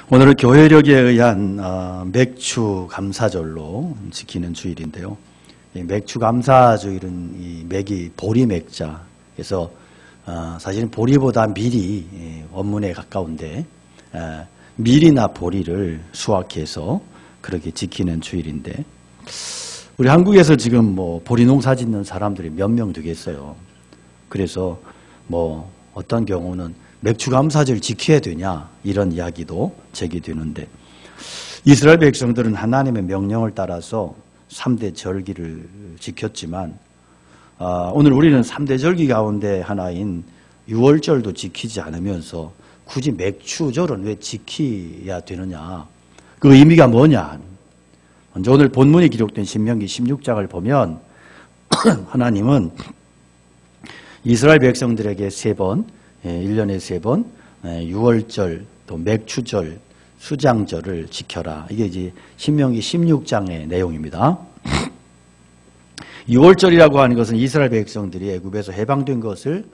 오늘은 교회력에 의한 맥주 감사절로 지키는 주일인데요. 맥주 감사주일은 이 맥이 보리 맥자. 그래서 사실은 보리보다 밀이 원문에 가까운데 밀이나 보리를 수확해서 그렇게 지키는 주일인데, 우리 한국에서 지금 뭐 보리 농사 짓는 사람들이 몇 명 되겠어요. 그래서 뭐 어떤 경우는 맥주 감사절 지켜야 되냐 이런 이야기도 제기되는데, 이스라엘 백성들은 하나님의 명령을 따라서 3대 절기를 지켰지만 오늘 우리는 3대 절기 가운데 하나인 유월절도 지키지 않으면서 굳이 맥주절은 왜 지켜야 되느냐, 그 의미가 뭐냐. 먼저 오늘 본문에 기록된 신명기 16장을 보면 하나님은 이스라엘 백성들에게 3번, 1년에 3번, 유월절, 또 맥주절, 수장절을 지켜라. 이게 이제 신명기 16장의 내용입니다. 유월절이라고 하는 것은 이스라엘 백성들이 애굽에서 해방된 것을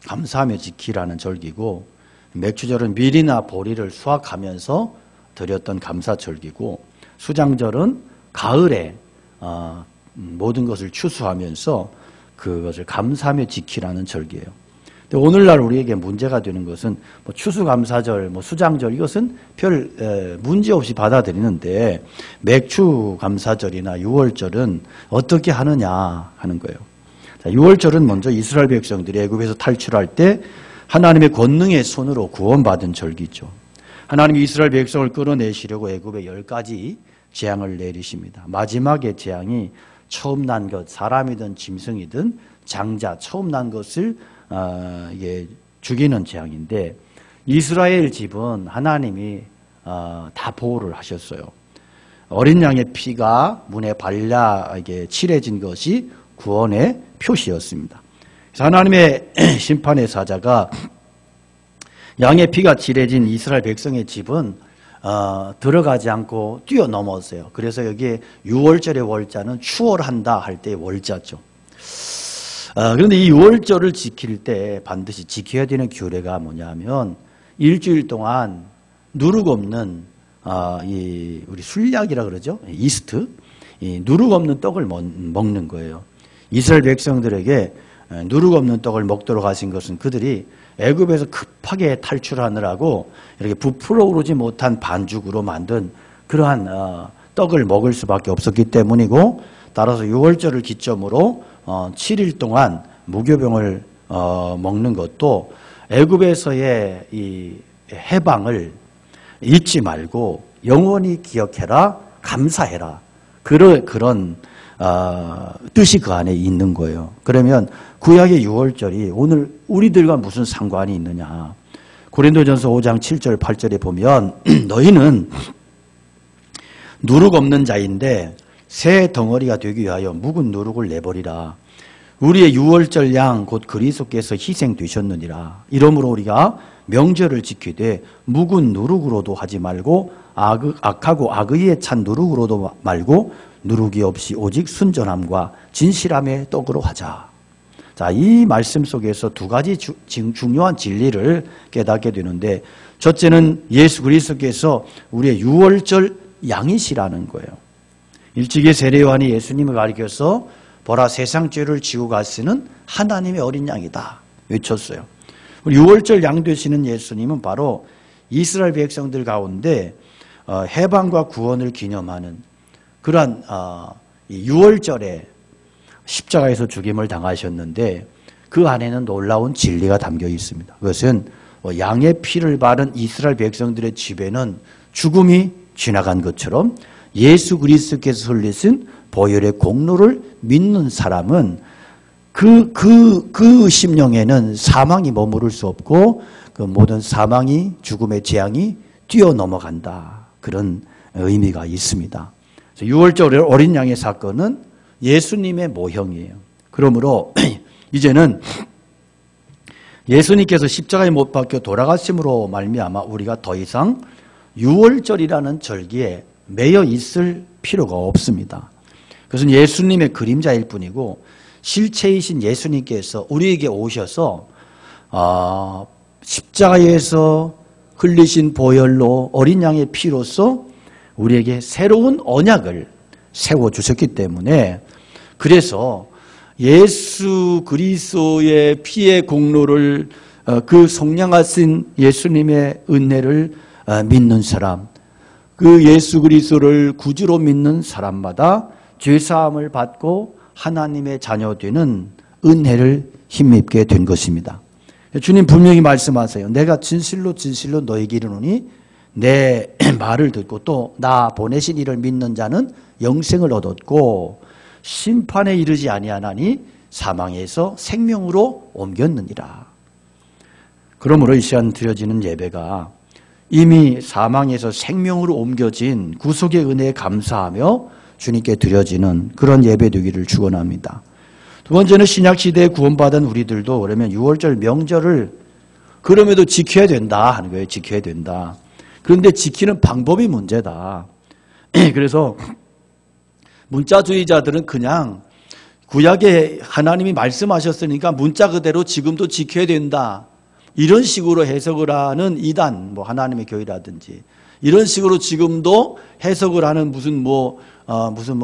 감사하며 지키라는 절기고, 맥주절은 밀이나 보리를 수확하면서 드렸던 감사절기고, 수장절은 가을에 모든 것을 추수하면서 그것을 감사하며 지키라는 절기예요. 근데 오늘날 우리에게 문제가 되는 것은 뭐 추수감사절, 뭐 수장절, 이것은 별 문제 없이 받아들이는데 맥주감사절이나 유월절은 어떻게 하느냐 하는 거예요. 자, 유월절은 먼저 이스라엘 백성들이 애굽에서 탈출할 때 하나님의 권능의 손으로 구원받은 절기죠. 하나님이 이스라엘 백성을 끌어내시려고 애굽에 10가지 재앙을 내리십니다. 마지막에 재앙이 처음 난 것, 사람이든 짐승이든 장자, 처음 난 것을 이게 죽이는 재앙인데, 이스라엘 집은 하나님이 다 보호를 하셨어요. 어린 양의 피가 문에 발라 이게 칠해진 것이 구원의 표시였습니다. 그래서 하나님의 심판의 사자가 양의 피가 칠해진 이스라엘 백성의 집은 들어가지 않고 뛰어넘었어요. 그래서 여기에 유월절의 월자는 추월한다 할 때의 월자죠. 그런데 이 유월절을 지킬 때 반드시 지켜야 되는 규례가 뭐냐면, 일주일 동안 누룩 없는 우리 술약이라 그러죠. 이스트, 이 누룩 없는 떡을 먹는 거예요. 이스라엘 백성들에게 누룩 없는 떡을 먹도록 하신 것은 그들이 애굽에서 급하게 탈출하느라고 이렇게 부풀어 오르지 못한 반죽으로 만든 그러한 떡을 먹을 수밖에 없었기 때문이고, 따라서 유월절을 기점으로 7일 동안 무교병을 먹는 것도 애굽에서의 이 해방을 잊지 말고 영원히 기억해라, 감사해라, 그런 뜻이 그 안에 있는 거예요. 그러면 구약의 유월절이 오늘 우리들과 무슨 상관이 있느냐. 고린도전서 5장 7절 8절에 보면 너희는 누룩 없는 자인데 새 덩어리가 되기 위하여 묵은 누룩을 내버리라. 우리의 유월절 양 곧 그리스도께서 희생되셨느니라. 이러므로 우리가 명절을 지키되 묵은 누룩으로도 하지 말고 악하고 악의에 찬 누룩으로도 말고 누룩이 없이 오직 순전함과 진실함의 떡으로 하자. 자, 이 말씀 속에서 두 가지 중요한 진리를 깨닫게 되는데, 첫째는 예수 그리스도께서 우리의 유월절 양이시라는 거예요. 일찍이 세례 요한이 예수님을 가리켜서 보라 세상 죄를 지고 가시는 하나님의 어린 양이다 외쳤어요. 유월절 양 되시는 예수님은 바로 이스라엘 백성들 가운데 해방과 구원을 기념하는 그러한 유월절에 십자가에서 죽임을 당하셨는데, 그 안에는 놀라운 진리가 담겨 있습니다. 그것은 양의 피를 바른 이스라엘 백성들의 집에는 죽음이 지나간 것처럼 예수 그리스도께서 흘리신 보혈의 공로를 믿는 사람은 그 심령에는 사망이 머무를 수 없고 그 모든 사망이, 죽음의 재앙이 뛰어넘어간다, 그런 의미가 있습니다. 유월절 어린 양의 사건은 예수님의 모형이에요. 그러므로 이제는 예수님께서 십자가에 못 박혀 돌아가심으로 말미암아 우리가 더 이상 유월절이라는 절기에 매여 있을 필요가 없습니다. 그것은 예수님의 그림자일 뿐이고, 실체이신 예수님께서 우리에게 오셔서 십자가에서 흘리신 보혈로 어린 양의 피로써 우리에게 새로운 언약을 세워주셨기 때문에, 그래서 예수 그리스도의 피의 공로를, 그 성량하신 예수님의 은혜를 믿는 사람, 그 예수 그리스도를 구주로 믿는 사람마다 죄사함을 받고 하나님의 자녀 되는 은혜를 힘입게 된 것입니다. 주님 분명히 말씀하세요. 내가 진실로 진실로 너에게 이르노니 내 말을 듣고 또 나 보내신 이를 믿는 자는 영생을 얻었고 심판에 이르지 아니하나니 사망에서 생명으로 옮겼느니라. 그러므로 이 시간 드려지는 예배가 이미 사망에서 생명으로 옮겨진 구속의 은혜에 감사하며 주님께 드려지는 그런 예배 되기를 축원합니다. 두 번째는 신약시대에 구원받은 우리들도 그러면 6월절 명절을 그럼에도 지켜야 된다 하는 거예요. 지켜야 된다. 그런데 지키는 방법이 문제다. 그래서 문자주의자들은 그냥 구약에 하나님이 말씀하셨으니까 문자 그대로 지금도 지켜야 된다, 이런 식으로 해석을 하는 이단, 하나님의 교회라든지 이런 식으로 지금도 해석을 하는 무슨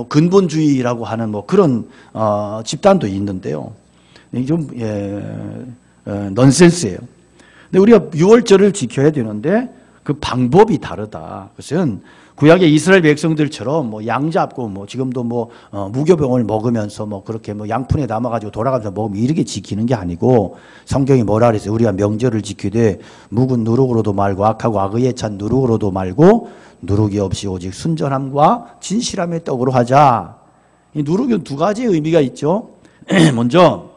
근본주의라고 하는 그런 집단도 있는데요. 좀 넌센스예요. 근데 우리가 6월절을 지켜야 되는데 그 방법이 다르다. 그것은 구약의 이스라엘 백성들처럼 양 잡고 지금도 무교병을 먹으면서 그렇게 양푼에 담아가지고 돌아가면서 먹으면 이렇게 지키는 게 아니고, 성경이 뭐라 그랬어요? 우리가 명절을 지키되 묵은 누룩으로도 말고 악하고 악의에 찬 누룩으로도 말고 누룩이 없이 오직 순전함과 진실함의 떡으로 하자. 이 누룩은 두 가지의 의미가 있죠. 먼저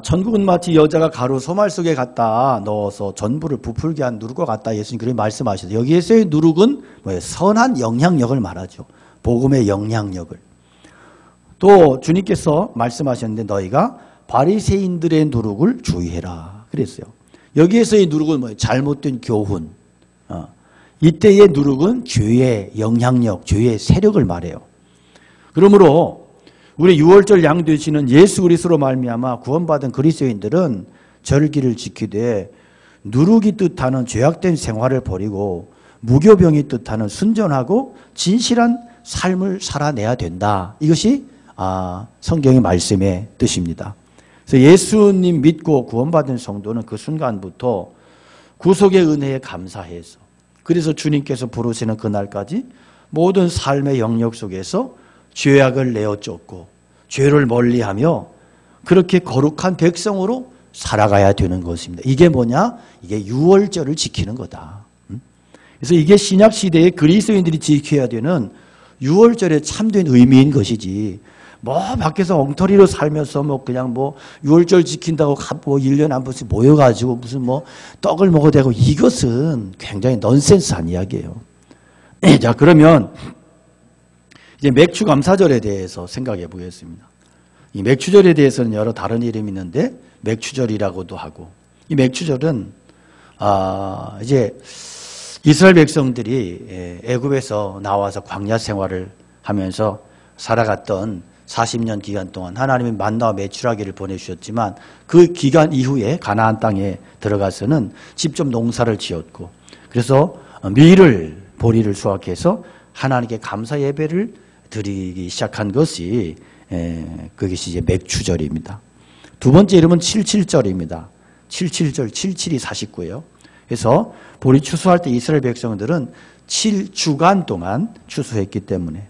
천국은 마치 여자가 가루 소말 속에 갖다 넣어서 전부를 부풀게 한 누룩과 같다, 예수님 그렇게 말씀하셨어요. 여기에서의 누룩은 선한 영향력을 말하죠. 복음의 영향력을. 또 주님께서 말씀하셨는데 너희가 바리새인들의 누룩을 주의해라 그랬어요. 여기에서의 누룩은 잘못된 교훈. 이때의 누룩은 죄의 영향력, 죄의 세력을 말해요. 그러므로 우리 6월절 양 되시는 예수 그리스도로 말미암아 구원받은 그리스도인들은 절기를 지키되 누룩이 뜻하는 죄악된 생활을 버리고 무교병이 뜻하는 순전하고 진실한 삶을 살아내야 된다. 이것이 성경의 말씀의 뜻입니다. 그래서 예수님 믿고 구원받은 성도는 그 순간부터 구속의 은혜에 감사해서, 그래서 주님께서 부르시는 그날까지 모든 삶의 영역 속에서 죄악을 내어 쫓고 죄를 멀리하며 그렇게 거룩한 백성으로 살아가야 되는 것입니다. 이게 뭐냐? 이게 6월절을 지키는 거다. 그래서 이게 신약시대의 그리스도인들이 지켜야 되는 6월절의 참된 의미인 것이지, 밖에서 엉터리로 살면서 그냥 6월절 지킨다고 1년에 한 번씩 모여가지고 무슨 떡을 먹어야 되고, 이것은 굉장히 넌센스한 이야기예요. 자, 그러면 이제 맥추감사절에 대해서 생각해 보겠습니다. 이 맥추절에 대해서는 여러 다른 이름이 있는데 맥추절이라고도 하고, 이 맥추절은 이제 이스라엘 백성들이 애굽에서 나와서 광야 생활을 하면서 살아갔던 40년 기간 동안 하나님이 만나와 메추라기를 보내주셨지만 그 기간 이후에 가나안 땅에 들어가서는 직접 농사를 지었고, 그래서 밀을 보리를 수확해서 하나님께 감사 예배를 드리기 시작한 것이 그것이 이제 맥추절입니다. 두 번째 이름은 77절입니다. 77절, 77이 49예요. 그래서 보리 추수할 때 이스라엘 백성들은 7주간 동안 추수했기 때문에,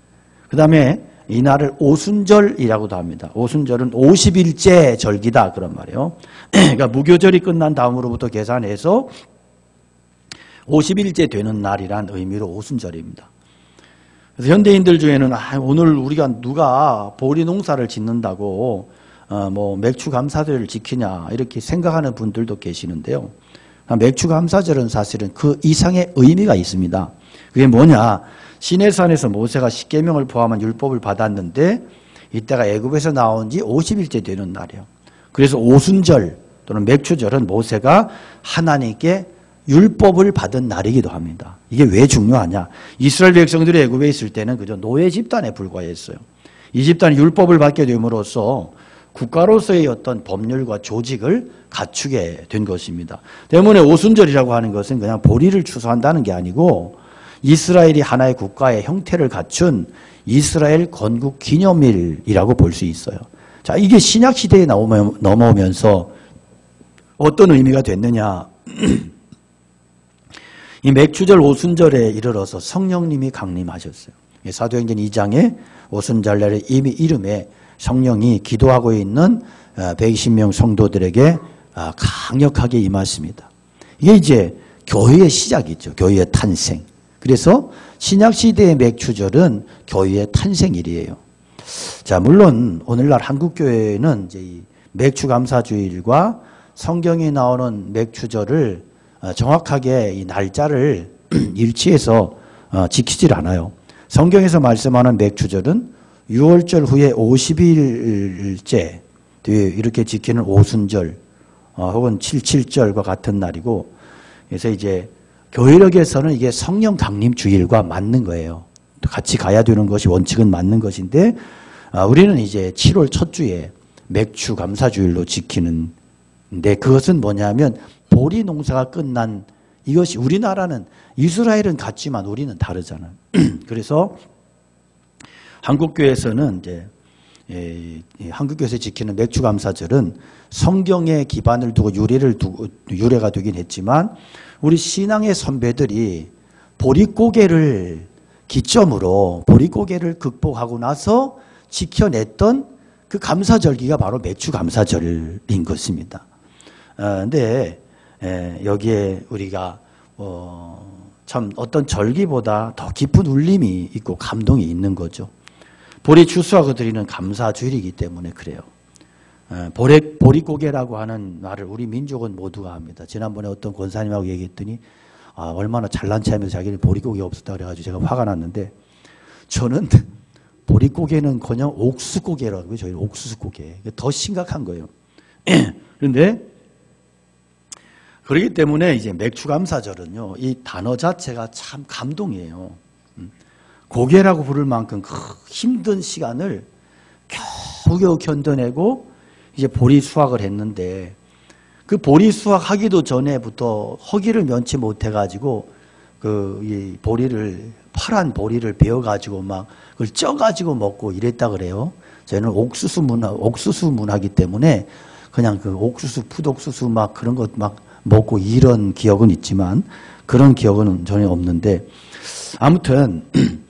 그 다음에 이날을 오순절이라고도 합니다. 오순절은 50일째 절기다 그런 말이에요. 그러니까 무교절이 끝난 다음으로부터 계산해서 50일째 되는 날이란 의미로 오순절입니다. 그래서 현대인들 중에는 오늘 우리가 누가 보리 농사를 짓는다고 맥추감사절을 지키냐 이렇게 생각하는 분들도 계시는데요. 맥추감사절은 사실은 그 이상의 의미가 있습니다. 그게 뭐냐? 시내산에서 모세가 십계명을 포함한 율법을 받았는데 이때가 애굽에서 나온 지 50일째 되는 날이에요. 그래서 오순절 또는 맥추절은 모세가 하나님께 율법을 받은 날이기도 합니다. 이게 왜 중요하냐? 이스라엘 백성들이 애굽에 있을 때는 그저 노예 집단에 불과했어요. 이 집단이 율법을 받게 됨으로써 국가로서의 어떤 법률과 조직을 갖추게 된 것입니다. 때문에 오순절이라고 하는 것은 그냥 보리를 추수한다는 게 아니고 이스라엘이 하나의 국가의 형태를 갖춘 이스라엘 건국 기념일이라고 볼 수 있어요. 자, 이게 신약 시대에 넘어오면서 어떤 의미가 됐느냐? 이 맥추절 오순절에 이르러서 성령님이 강림하셨어요. 사도행전 2장에 오순절날에 이미 이름에 성령이 기도하고 있는 120명 성도들에게 강력하게 임했습니다. 이게 이제 교회의 시작이죠. 교회의 탄생. 그래서 신약시대의 맥추절은 교회의 탄생일이에요. 자, 물론 오늘날 한국교회는 이제 이 맥추감사주일과 성경에 나오는 맥추절을 정확하게 이 날짜를 일치해서 지키질 않아요. 성경에서 말씀하는 맥추절은 6월절 후에 50일째 이렇게 지키는 오순절 혹은 77절과 같은 날이고, 그래서 이제 교회력에서는 이게 성령 강림 주일과 맞는 거예요. 같이 가야 되는 것이 원칙은 맞는 것인데, 우리는 이제 7월 첫 주에 맥추 감사주일로 지키는데, 그것은 뭐냐면 보리 농사가 끝난, 이것이 우리나라는 이스라엘은 같지만 우리는 다르잖아요. 그래서 한국교회에서는 이제 한국교회에서 지키는 맥추감사절은 성경에 기반을 두고 유래가 되긴 했지만, 우리 신앙의 선배들이 보릿고개를 기점으로 보릿고개를 극복하고 나서 지켜냈던 그 감사절기가 바로 맥추감사절인 것입니다. 근데 여기에 우리가 참 어떤 절기보다 더 깊은 울림이 있고 감동이 있는 거죠. 보리 추수하고 드리는 감사주일이기 때문에 그래요. 보릿고개라고 하는 말을 우리 민족은 모두가 합니다. 지난번에 어떤 권사님하고 얘기했더니 얼마나 잘난 체하면서 자기는 보릿고개가 없었다 그래가지고 제가 화가 났는데, 저는 보릿고개는커녕 옥수고개라고 해요. 저희 옥수수고개. 더 심각한 거예요. 그런데 그렇기 때문에 이제 맥추감사절은요, 이 단어 자체가 참 감동이에요. 고개라고 부를 만큼 그 힘든 시간을 겨우겨우 견뎌내고 이제 보리 수확을 했는데, 그 보리 수확하기도 전에부터 허기를 면치 못해가지고 이 보리를, 파란 보리를 베어가지고 막 그걸 쪄가지고 먹고 이랬다 그래요. 저희는 옥수수 문화기 때문에 그냥 그 옥수수, 풋옥수수 막 그런 것 막 먹고 이런 기억은 있지만 그런 기억은 전혀 없는데, 아무튼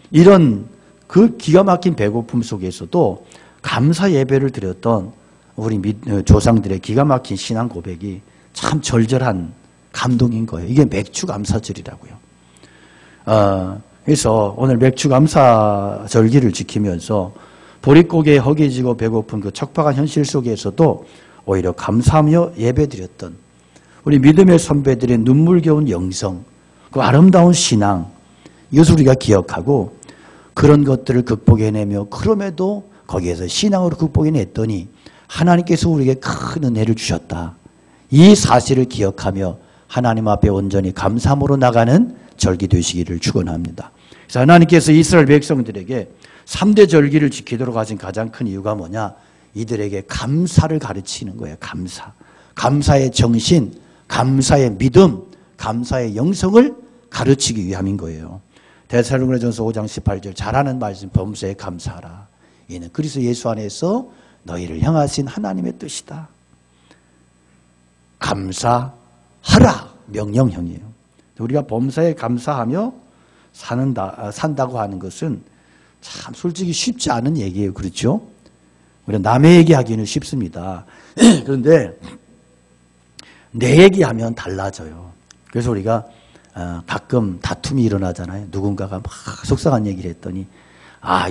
이런 그 기가 막힌 배고픔 속에서도 감사 예배를 드렸던 우리 조상들의 기가 막힌 신앙 고백이 참 절절한 감동인 거예요. 이게 맥추감사절이라고요. 그래서 오늘 맥추감사절기를 지키면서 보릿고개에 허기지고 배고픈 그 척박한 현실 속에서도 오히려 감사하며 예배드렸던 우리 믿음의 선배들의 눈물겨운 영성, 그 아름다운 신앙, 이것을 우리가 기억하고 그런 것들을 극복해내며, 그럼에도 거기에서 신앙으로 극복해냈더니 하나님께서 우리에게 큰 은혜를 주셨다. 이 사실을 기억하며 하나님 앞에 온전히 감사함으로 나가는 절기 되시기를 축원합니다. 그래서 하나님께서 이스라엘 백성들에게 3대 절기를 지키도록 하신 가장 큰 이유가 뭐냐? 이들에게 감사를 가르치는 거예요. 감사. 감사의 정신, 감사의 믿음, 감사의 영성을 가르치기 위함인 거예요. 데살로니가전서 5장 18절 잘하는 말씀, 범사에 감사하라. 이는 그리스도 예수 안에서 너희를 향하신 하나님의 뜻이다. 감사하라. 명령형이에요. 우리가 범사에 감사하며 산다고 하는 것은 참 솔직히 쉽지 않은 얘기예요. 그렇죠? 우리가 남의 얘기하기는 쉽습니다. 그런데 내 얘기하면 달라져요. 그래서 우리가 가끔 다툼이 일어나잖아요. 누군가가 막 속상한 얘기를 했더니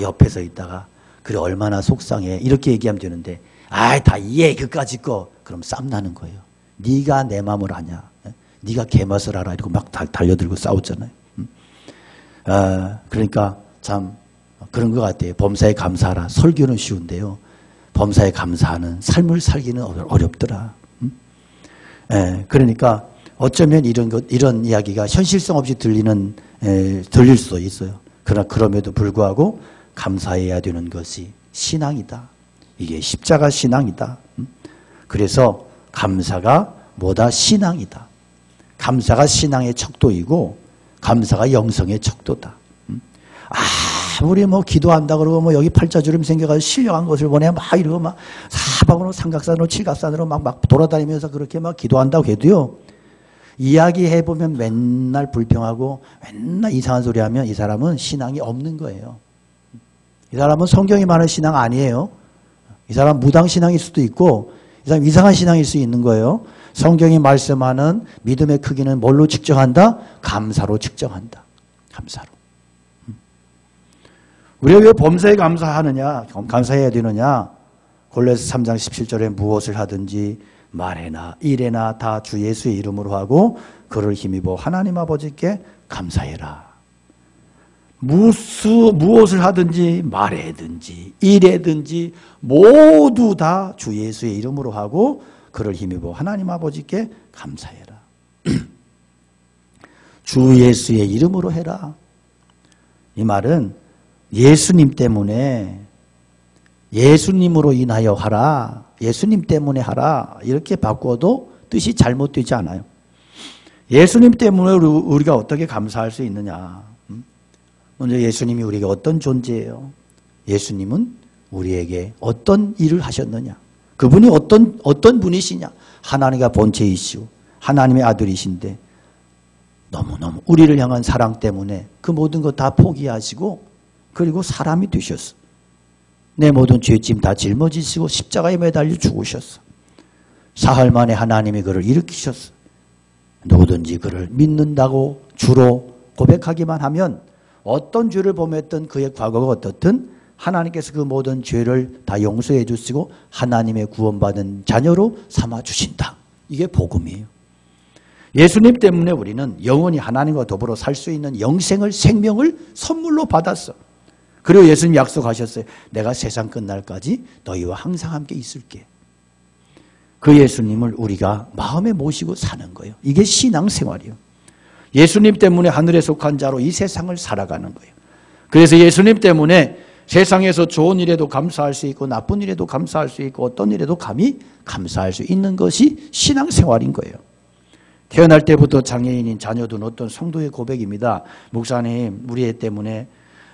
옆에서 있다가 그래 얼마나 속상해 이렇게 얘기하면 되는데 다 이해 그까짓 거 그럼 쌈 나는 거예요. 네가 내 마음을 아냐. 네가 걔 맛을 알아. 이러고 막 달려들고 싸웠잖아요. 그러니까 참 그런 것 같아요. 범사에 감사하라. 설교는 쉬운데요. 범사에 감사하는 삶을 살기는 어렵더라. 그러니까 어쩌면 이런 이야기가 현실성 없이 들릴 수도 있어요. 그러나 그럼에도 불구하고 감사해야 되는 것이 신앙이다. 이게 십자가 신앙이다. 그래서 감사가 뭐다? 신앙이다. 감사가 신앙의 척도이고 감사가 영성의 척도다. 우리 뭐 기도한다 그러고 뭐 여기 팔자주름 생겨가지고 신령한 것을 보내 막 이러고 막 사방으로 삼각산으로 칠갑산으로 막 돌아다니면서 그렇게 막 기도한다고 해도요. 이야기해보면 맨날 불평하고 맨날 이상한 소리 하면 이 사람은 신앙이 없는 거예요. 이 사람은 성경이 말하는 신앙 아니에요. 이 사람 무당신앙일 수도 있고 이 사람 이상한 신앙일 수 있는 거예요. 성경이 말씀하는 믿음의 크기는 뭘로 측정한다? 감사로 측정한다. 감사로. 우리가 왜 범사에 감사하느냐? 감사해야 되느냐? 골로새 3장 17절에 무엇을 하든지 말해나 일해나 다 주 예수의 이름으로 하고 그를 힘입어 하나님 아버지께 감사해라. 무엇을 하든지 말해든지 일해든지 모두 다 주 예수의 이름으로 하고 그를 힘입어 하나님 아버지께 감사해라. 주 예수의 이름으로 해라. 이 말은 예수님 때문에 예수님으로 인하여 하라. 예수님 때문에 하라. 이렇게 바꿔도 뜻이 잘못되지 않아요. 예수님 때문에 우리가 어떻게 감사할 수 있느냐. 먼저 예수님이 우리에게 어떤 존재예요? 예수님은 우리에게 어떤 일을 하셨느냐. 그분이 어떤 분이시냐. 하나님과 본체이시오. 하나님의 아들이신데 너무너무 우리를 향한 사랑 때문에 그 모든 것 다 포기하시고 그리고 사람이 되셨어. 내 모든 죄짐 다 짊어지시고 십자가에 매달려 죽으셨어. 사흘 만에 하나님이 그를 일으키셨어. 누구든지 그를 믿는다고 주로 고백하기만 하면 어떤 죄를 범했든 그의 과거가 어떻든 하나님께서 그 모든 죄를 다 용서해 주시고 하나님의 구원받은 자녀로 삼아 주신다. 이게 복음이에요. 예수님 때문에 우리는 영원히 하나님과 더불어 살 수 있는 영생을 생명을 선물로 받았어. 그리고 예수님 약속하셨어요. 내가 세상 끝날까지 너희와 항상 함께 있을게. 그 예수님을 우리가 마음에 모시고 사는 거예요. 이게 신앙생활이에요. 예수님 때문에 하늘에 속한 자로 이 세상을 살아가는 거예요. 그래서 예수님 때문에 세상에서 좋은 일에도 감사할 수 있고 나쁜 일에도 감사할 수 있고 어떤 일에도 감히 감사할 수 있는 것이 신앙생활인 거예요. 태어날 때부터 장애인인 자녀든 어떤 성도의 고백입니다. 목사님, 우리 애 때문에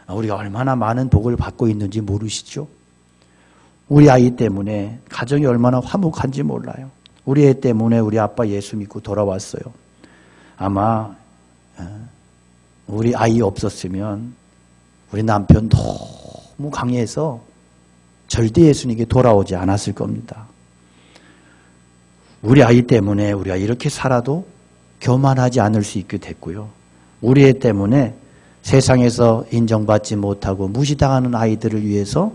우리가 얼마나 많은 복을 받고 있는지 모르시죠? 우리 아이 때문에 가정이 얼마나 화목한지 몰라요. 우리 애 때문에 우리 아빠 예수 믿고 돌아왔어요. 아마 우리 아이 없었으면 우리 남편 너무 강해서 절대 예수님께 돌아오지 않았을 겁니다. 우리 아이 때문에 우리가 이렇게 살아도 교만하지 않을 수 있게 됐고요. 우리 애 때문에 세상에서 인정받지 못하고 무시당하는 아이들을 위해서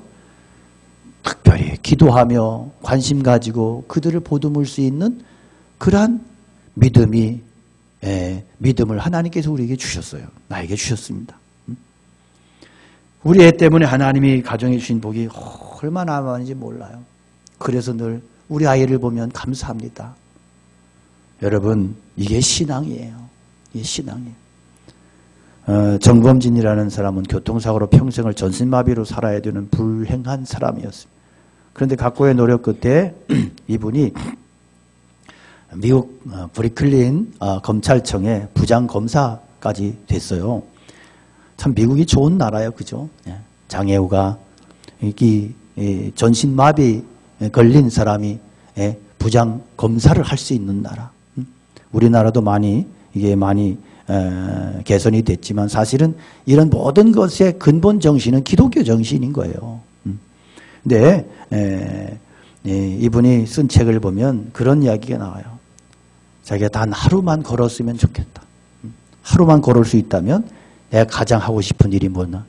특별히 기도하며 관심 가지고 그들을 보듬을 수 있는 그러한 믿음을 하나님께서 우리에게 주셨어요. 나에게 주셨습니다. 우리 애 때문에 하나님이 가정해 주신 복이 얼마나 많은지 몰라요. 그래서 늘 우리 아이를 보면 감사합니다. 여러분, 이게 신앙이에요. 이게 신앙이에요. 정범진이라는 사람은 교통사고로 평생을 전신마비로 살아야 되는 불행한 사람이었습니다. 그런데 각고의 노력 끝에 이분이 미국 브리클린 검찰청의 부장검사까지 됐어요. 참 미국이 좋은 나라예요. 그죠? 장애우가 전신마비 걸린 사람이 부장검사를 할 수 있는 나라. 우리나라도 이게 많이 개선이 됐지만 사실은 이런 모든 것의 근본 정신은 기독교 정신인 거예요. 근데 이분이 쓴 책을 보면 그런 이야기가 나와요. 자기가 단 하루만 걸었으면 좋겠다. 하루만 걸을 수 있다면 내가 가장 하고 싶은 일이 뭐냐.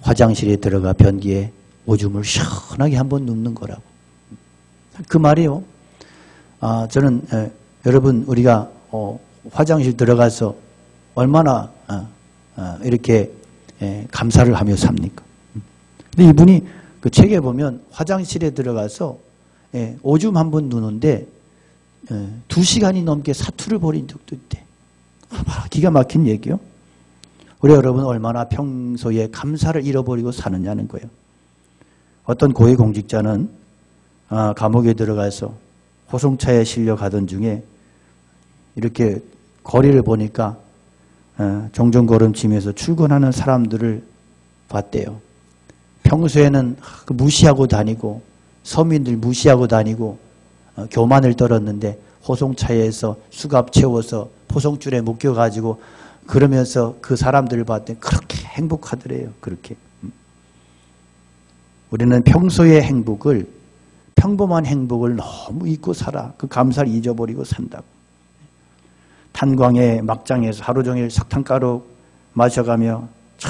화장실에 들어가 변기에 오줌을 시원하게 한번 눕는 거라고. 그 말이요. 저는 여러분 우리가 화장실 들어가서 얼마나 이렇게 감사를 하며 삽니까? 근데 이분이 그 책에 보면 화장실에 들어가서 오줌 한번 누는데 2시간이 넘게 사투를 벌인 적도 있대. 기가 막힌 얘기요. 우리 여러분 얼마나 평소에 감사를 잃어버리고 사느냐는 거예요. 어떤 고위공직자는 감옥에 들어가서 호송차에 실려 가던 중에 이렇게 거리를 보니까 종종 걸음치면서 출근하는 사람들을 봤대요. 평소에는 무시하고 다니고 서민들 무시하고 다니고 교만을 떨었는데 호송차에서 수갑 채워서 포송줄에 묶여가지고 그러면서 그 사람들을 봤더니 그렇게 행복하더래요. 그렇게. 우리는 평소의 행복을, 평범한 행복을 너무 잊고 살아. 그 감사를 잊어버리고 산다고. 탄광의 막장에서 하루 종일 석탄가루 마셔가며 저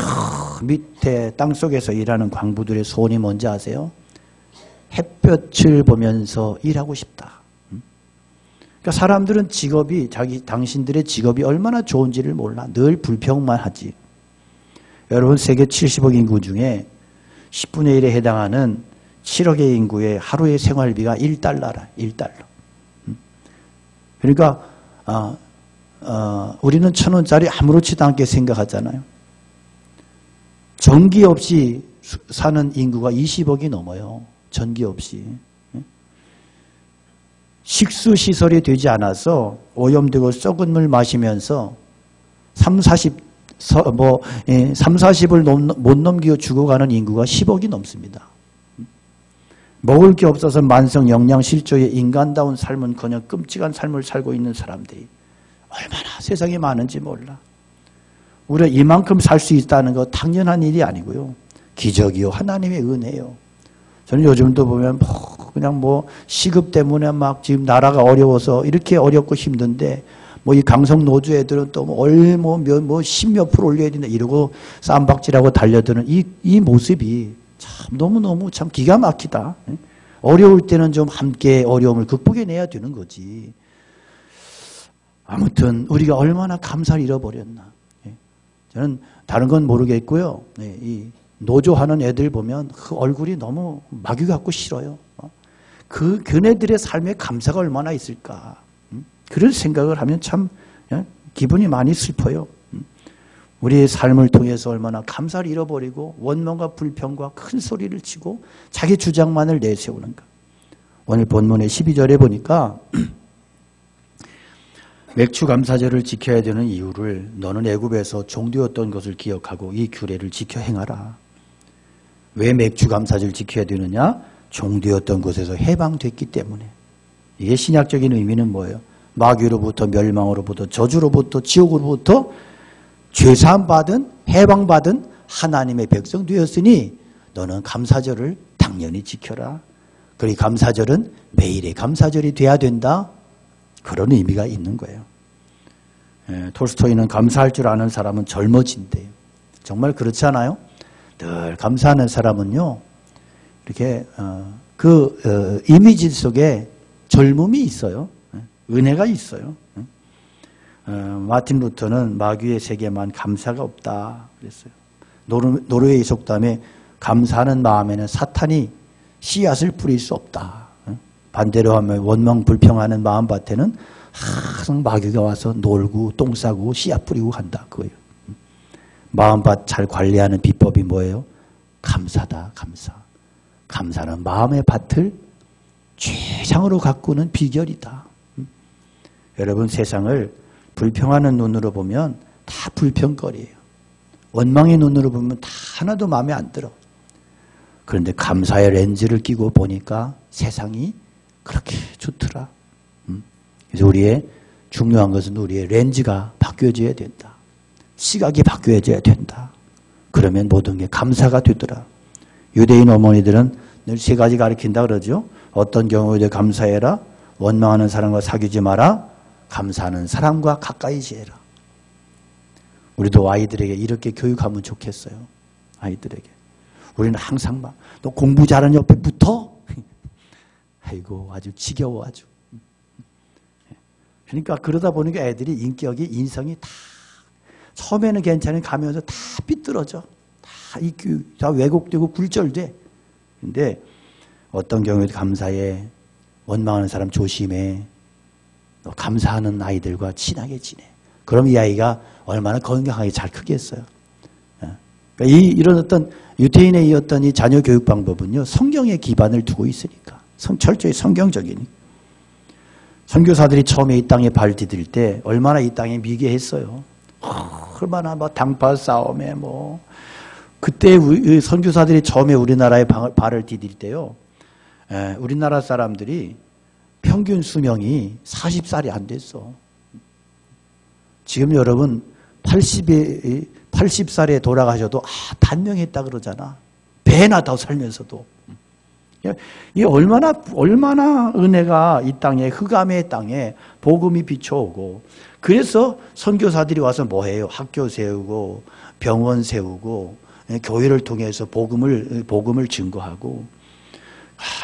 밑에 땅속에서 일하는 광부들의 소원이 뭔지 아세요? 햇볕을 보면서 일하고 싶다. 그러니까 사람들은 직업이, 당신들의 직업이 얼마나 좋은지를 몰라. 늘 불평만 하지. 여러분, 세계 70억 인구 중에 10분의 1에 해당하는 7억의 인구의 하루의 생활비가 1달러라. 1달러. 그러니까 우리는 1,000원짜리 아무렇지도 않게 생각하잖아요. 전기 없이 사는 인구가 20억이 넘어요. 전기 없이. 식수시설이 되지 않아서 오염되고 썩은 물 마시면서 30을 못 넘기고 죽어가는 인구가 10억이 넘습니다. 먹을 게 없어서 만성 영양실조에 인간다운 삶은커녕 끔찍한 삶을 살고 있는 사람들이 얼마나 세상에 많은지 몰라. 우리가 이만큼 살 수 있다는 거 당연한 일이 아니고요. 기적이요. 하나님의 은혜요. 저는 요즘도 보면 그냥 시급 때문에 막 지금 나라가 어려워서 이렇게 어렵고 힘든데 이 강성 노조 애들은 또 십몇 프로 올려야 된다 이러고 쌈박질하고 달려드는 이 모습이 참 너무너무 참 기가 막히다. 어려울 때는 좀 함께 어려움을 극복해내야 되는 거지. 아무튼 우리가 얼마나 감사를 잃어버렸나. 저는 다른 건 모르겠고요. 이 노조하는 애들 보면 그 얼굴이 너무 마귀 같고 싫어요. 그네들의 삶에 감사가 얼마나 있을까. 그런 생각을 하면 참 기분이 많이 슬퍼요. 우리의 삶을 통해서 얼마나 감사를 잃어버리고 원망과 불평과 큰 소리를 치고 자기 주장만을 내세우는가. 오늘 본문의 12절에 보니까 맥추감사절을 지켜야 되는 이유를 너는 애굽에서 종되었던 것을 기억하고 이 규례를 지켜 행하라. 왜 맥추감사절 지켜야 되느냐? 종되었던 곳에서 해방됐기 때문에. 이게 신약적인 의미는 뭐예요? 마귀로부터 멸망으로부터 저주로부터 지옥으로부터 죄사함받은 해방받은 하나님의 백성 되었으니 너는 감사절을 당연히 지켜라. 그리고 감사절은 매일의 감사절이 돼야 된다. 그런 의미가 있는 거예요. 톨스토이는 감사할 줄 아는 사람은 젊어진대요. 정말 그렇지 않아요? 늘 감사하는 사람은요. 이렇게 이미지 속에 젊음이 있어요. 은혜가 있어요. 마틴 루터는 마귀의 세계만 감사가 없다 그랬어요. 노르웨이 속담에 감사하는 마음에는 사탄이 씨앗을 뿌릴 수 없다. 반대로 하면 원망 불평하는 마음밭에는 항상 마귀가 와서 놀고 똥 싸고 씨앗 뿌리고 간다 그거예요. 마음밭 잘 관리하는 비법이 뭐예요? 감사다. 감사. 감사는 마음의 밭을 최상으로 가꾸는 비결이다. 여러분, 세상을 불평하는 눈으로 보면 다 불평거리예요. 원망의 눈으로 보면 다 하나도 마음에 안 들어. 그런데 감사의 렌즈를 끼고 보니까 세상이 그렇게 좋더라. 그래서 우리의 중요한 것은 우리의 렌즈가 바뀌어져야 된다. 시각이 바뀌어져야 된다. 그러면 모든 게 감사가 되더라. 유대인 어머니들은 늘 3가지 가르친다 그러죠. 어떤 경우에도 감사해라. 원망하는 사람과 사귀지 마라. 감사하는 사람과 가까이 지내라. 우리도 아이들에게 이렇게 교육하면 좋겠어요. 아이들에게. 우리는 항상 막 너 공부 잘하는 옆에 붙어? 아이고 아주 지겨워 아주. 그러니까 그러다 보니까 애들이 인격이 인성이 다 처음에는 괜찮은 가면서 다 삐뚤어져. 다 왜곡되고 굴절돼. 근데 어떤 경우에도 감사해. 원망하는 사람 조심해. 너 감사하는 아이들과 친하게 지내. 그럼 이 아이가 얼마나 건강하게 잘 크겠어요. 그러니까 이런 어떤 유태인의 어떤 이 자녀 교육 방법은요, 성경에 기반을 두고 있으니까. 철저히 성경적이니. 선교사들이 처음에 이 땅에 발 디딜 때 얼마나 이 땅에 미개했어요. 얼마나 뭐 당파 싸움에 뭐. 그때 선교사들이 처음에 우리나라에 발을 디딜 때요. 우리나라 사람들이 평균 수명이 40살이 안 됐어. 지금 여러분 80살에 돌아가셔도 단명했다 그러잖아. 배나 더 살면서도. 이 얼마나 은혜가 이 땅에, 흑암의 땅에 복음이 비춰오고, 그래서 선교사들이 와서 뭐 해요? 학교 세우고 병원 세우고 교회를 통해서 복음을 증거하고,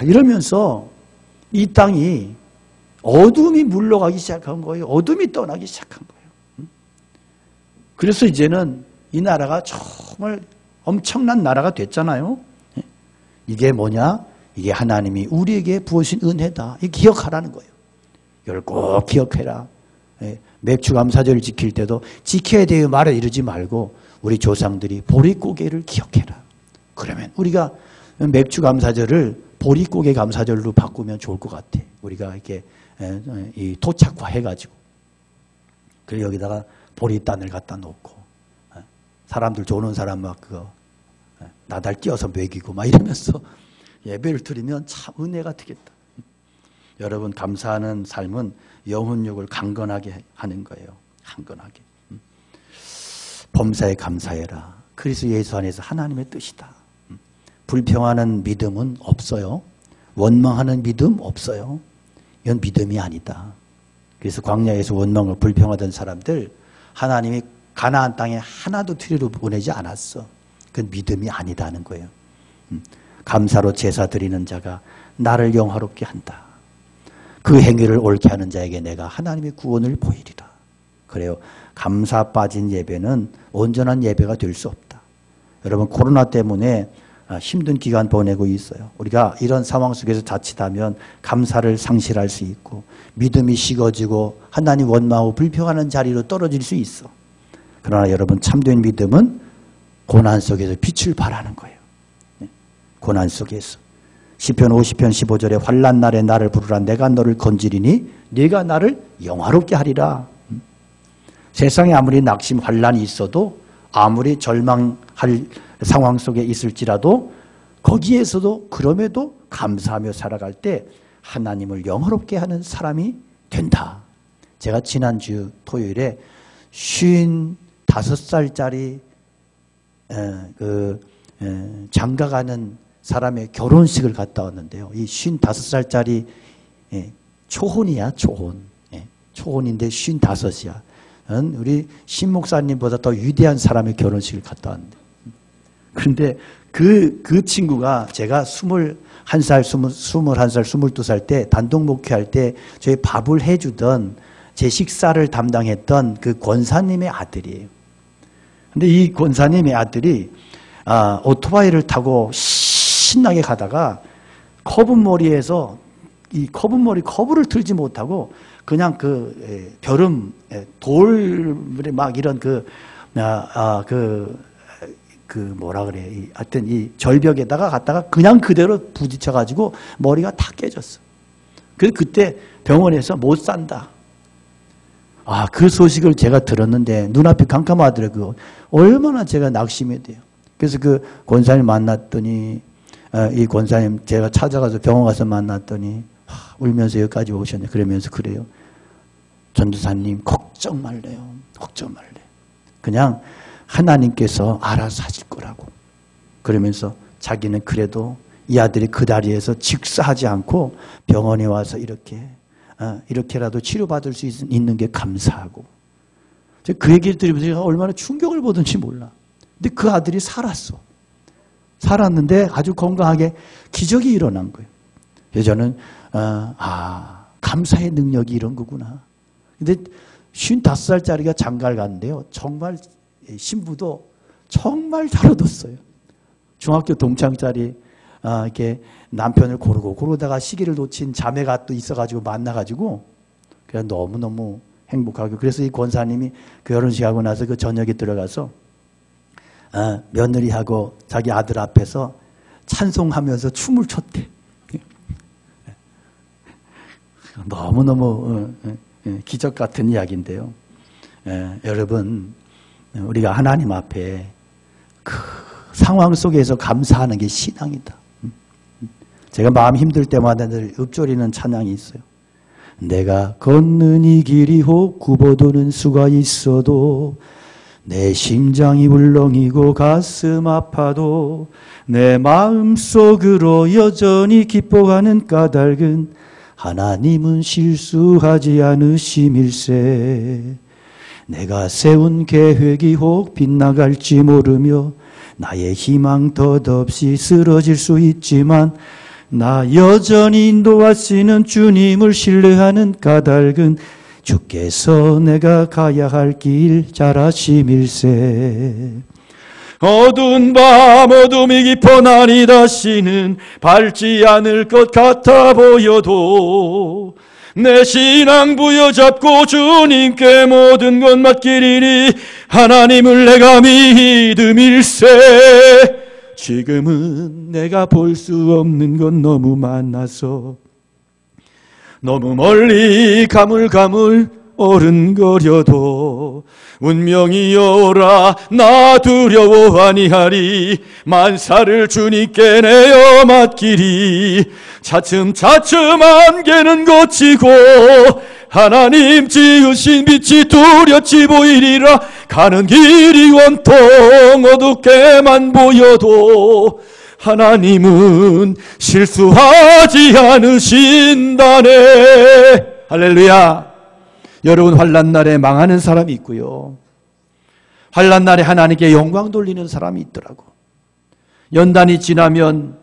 이러면서 이 땅이 어둠이 물러가기 시작한 거예요. 어둠이 떠나기 시작한 거예요. 그래서 이제는 이 나라가 정말 엄청난 나라가 됐잖아요. 이게 뭐냐? 이게 하나님이 우리에게 부으신 은혜다. 이 기억하라는 거예요. 이걸 꼭 기억해라. 맥주 감사절을 지킬 때도 지켜야 돼요 말을 이러지 말고 우리 조상들이 보릿고개를 기억해라. 그러면 우리가 맥주 감사절을 보릿고개 감사절로 바꾸면 좋을 것 같아. 우리가 이렇게 이 토착화 해가지고, 그리고 여기다가 보릿단을 갖다 놓고 사람들 조는 사람 막 그거 나달 띄어서 먹이고 막 이러면서 예배를 드리면 참 은혜가 되겠다. 여러분, 감사하는 삶은 영혼육을 강건하게 하는 거예요. 강건하게. 범사에 감사해라. 그리스도 예수 안에서 하나님의 뜻이다. 불평하는 믿음은 없어요. 원망하는 믿음 없어요. 이건 믿음이 아니다. 그래서 광야에서 원망을 불평하던 사람들 하나님이 가나안 땅에 하나도 틀리로 보내지 않았어. 그건 믿음이 아니다는 거예요. 감사로 제사 드리는 자가 나를 영화롭게 한다. 그 행위를 옳게 하는 자에게 내가 하나님의 구원을 보이리라. 그래요. 감사 빠진 예배는 온전한 예배가 될 수 없다. 여러분, 코로나 때문에 힘든 기간 보내고 있어요. 우리가 이런 상황 속에서 자칫하면 감사를 상실할 수 있고 믿음이 식어지고 하나님 원망하고 불평하는 자리로 떨어질 수 있어. 그러나 여러분, 참된 믿음은 고난 속에서 빛을 발하는 거예요. 고난 속에서. 시편 50편 15절에 환난 날에 나를 부르라. 내가 너를 건지리니 네가 나를 영화롭게 하리라. 세상에 아무리 낙심 환난이 있어도, 아무리 절망할 상황 속에 있을지라도 거기에서도 그럼에도 감사하며 살아갈 때 하나님을 영화롭게 하는 사람이 된다. 제가 지난주 토요일에 55살짜리 장가가는 사람의 결혼식을 갔다 왔는데요. 이 55살짜리 초혼이야, 초혼. 초혼인데 55이야. 우리 신 목사님보다 더 위대한 사람의 결혼식을 갔다 왔는데. 그런데 그 친구가 제가 21살, 22살 때 단독 목회할 때 저희 밥을 해주던, 제 식사를 담당했던 그 권사님의 아들이에요. 근데 이 권사님의 아들이 오토바이를 타고 신나게 가다가 커브머리에서 이 커브를 틀지 못하고 그냥 그 벼름 돌에 막 이런 뭐라 그래, 하여튼 이 절벽에다가 갔다가 그냥 그대로 부딪혀가지고 머리가 다 깨졌어. 그래서 그때 병원에서 못 산다. 그 소식을 제가 들었는데 눈앞이 캄캄하더라고요. 얼마나 제가 낙심이 돼요. 그래서 그 권사님 만났더니, 이 권사님 제가 찾아가서 병원 가서 만났더니 울면서 여기까지 오셨네. 그러면서 그래요. 전도사님, 걱정 말래요. 걱정 말래. 그냥 하나님께서 알아서 하실 거라고. 그러면서 자기는 그래도 이 아들이 그 다리에서 직사하지 않고 병원에 와서 이렇게라도 치료받을 수 있는 게 감사하고. 그 얘기를 들으면서 제가 얼마나 충격을 받은지 몰라. 근데 그 아들이 살았어. 살았는데 아주 건강하게 기적이 일어난 거예요. 그래서 저는 감사의 능력이 이런 거구나. 근데 55살짜리가 장가를 갔는데요. 정말 신부도 정말 잘 얻었어요. 중학교 동창짜리 이렇게 남편을 고르다가 시기를 놓친 자매가 또 있어가지고 만나가지고 그냥 너무너무 행복하고. 그래서 이 권사님이 결혼식하고 나서 그 저녁에 들어가서 며느리하고 자기 아들 앞에서 찬송하면서 춤을 췄대. 너무너무 기적 같은 이야기인데요. 여러분, 우리가 하나님 앞에 그 상황 속에서 감사하는 게 신앙이다. 제가 마음 힘들 때마다 늘 읊조리는 찬양이 있어요. 내가 걷는 이 길이 혹 굽어도는 수가 있어도 내 심장이 울렁이고 가슴 아파도 내 마음속으로 여전히 기뻐하는 까닭은 하나님은 실수하지 않으심일세. 내가 세운 계획이 혹 빗나갈지 모르며 나의 희망 덧없이 쓰러질 수 있지만 나 여전히 인도하시는 주님을 신뢰하는 까닭은 주께서 내가 가야 할 길 잘 아심일세. 어두운 밤 어둠이 깊어 날이 다시는 밝지 않을 것 같아 보여도 내 신앙 부여잡고 주님께 모든 것 맡기리니 하나님을 내가 믿음일세. 지금은 내가 볼 수 없는 건 너무 많아서 너무 멀리 가물가물 어른거려도 운명이여 오라 나 두려워 아니하리. 만사를 주님께 내어 맡기리. 차츰차츰 안개는 걷히고 하나님 지으신 빛이 뚜렷이 보이리라. 가는 길이 온통 어둡게만 보여도 하나님은 실수하지 않으신다네. 할렐루야. 여러분, 환난날에 망하는 사람이 있고요, 환난날에 하나님께 영광 돌리는 사람이 있더라고. 연단이 지나면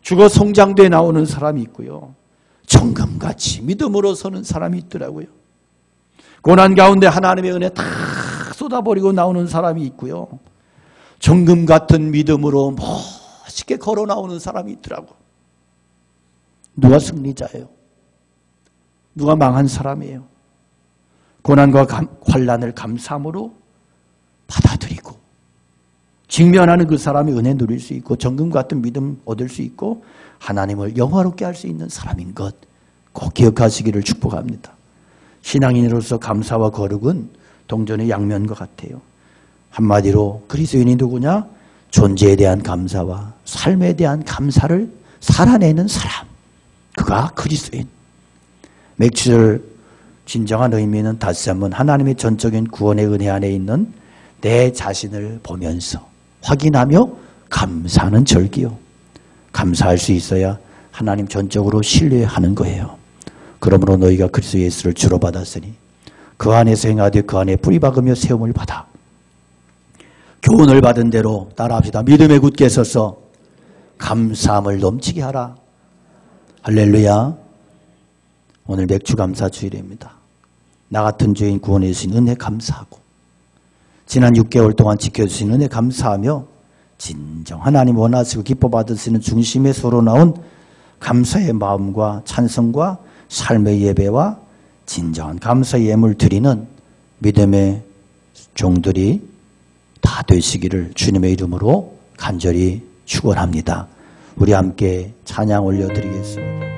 죽어 성장돼 나오는 사람이 있고요, 정금같이 믿음으로 서는 사람이 있더라고요. 고난 가운데 하나님의 은혜 다 쏟아버리고 나오는 사람이 있고요, 정금 같은 믿음으로 멋있게 걸어 나오는 사람이 있더라고. 누가 승리자예요? 누가 망한 사람이에요? 고난과 환난을 감사함으로 받아들이고 직면하는 그 사람이 은혜 누릴 수 있고 정금 같은 믿음 얻을 수 있고 하나님을 영화롭게 할 수 있는 사람인 것 꼭 기억하시기를 축복합니다. 신앙인으로서 감사와 거룩은 동전의 양면과 같아요. 한마디로 그리스도인이 누구냐? 존재에 대한 감사와 삶에 대한 감사를 살아내는 사람, 그가 그리스도인. 맥주절 진정한 의미는 다시 한번 하나님의 전적인 구원의 은혜 안에 있는 내 자신을 보면서 확인하며 감사하는 절기요. 감사할 수 있어야 하나님 전적으로 신뢰하는 거예요. 그러므로 너희가 그리스도 예수를 주로 받았으니 그 안에서 행하되 그 안에 뿌리박으며 세움을 받아 교훈을 받은 대로 따라합시다. 믿음에 굳게 서서 감사함을 넘치게 하라. 할렐루야. 오늘 맥주감사 주일입니다. 나 같은 죄인 구원해 주신 은혜 감사하고 지난 6개월 동안 지켜주신 은혜 감사하며 진정 하나님 원하시고 기뻐 받으시는 중심에 서로 나온 감사의 마음과 찬성과 삶의 예배와 진정한 감사의 예물 드리는 믿음의 종들이 다 되시기를 주님의 이름으로 간절히 축원합니다. 우리 함께 찬양 올려드리겠습니다.